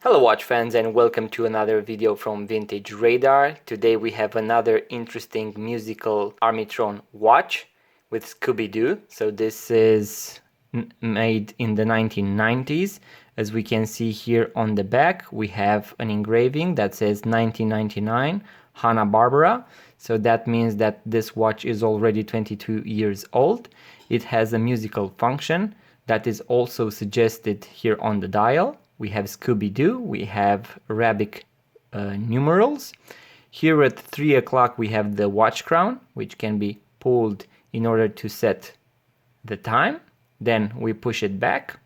Hello watch fans and welcome to another video from Vintage Radar. Today we have another interesting musical Armitron watch with Scooby-Doo. So this is made in the 1990s. As we can see here on the back we have an engraving that says 1999 Hanna-Barbera. So that means that this watch is already 22 years old. It has a musical function that is also suggested here on the dial. We have Scooby-Doo, we have Arabic numerals. Here at 3 o'clock we have the watch crown, which can be pulled in order to set the time. Then we push it back.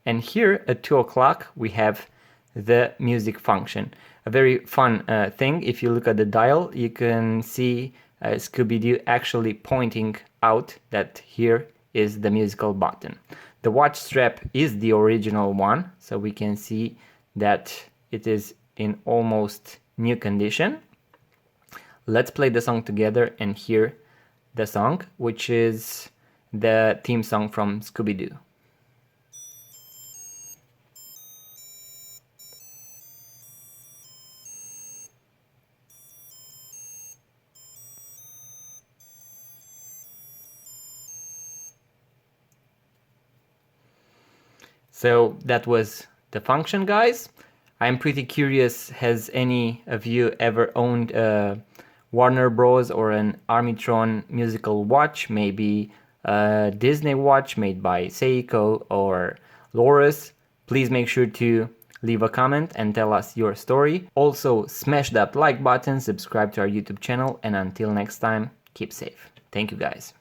And here at 2 o'clock we have the music function. A very fun thing, if you look at the dial, you can see Scooby-Doo actually pointing out that here is the musical button. The watch strap is the original one, so we can see that it is in almost new condition. Let's play the song together and hear the song, which is the theme song from Scooby-Doo. So that was the function, guys. I'm pretty curious, has any of you ever owned a Warner Bros. Or an Armitron musical watch? Maybe a Disney watch made by Seiko or Loris? Please make sure to leave a comment and tell us your story. Also, smash that like button, subscribe to our YouTube channel, and until next time, keep safe. Thank you, guys.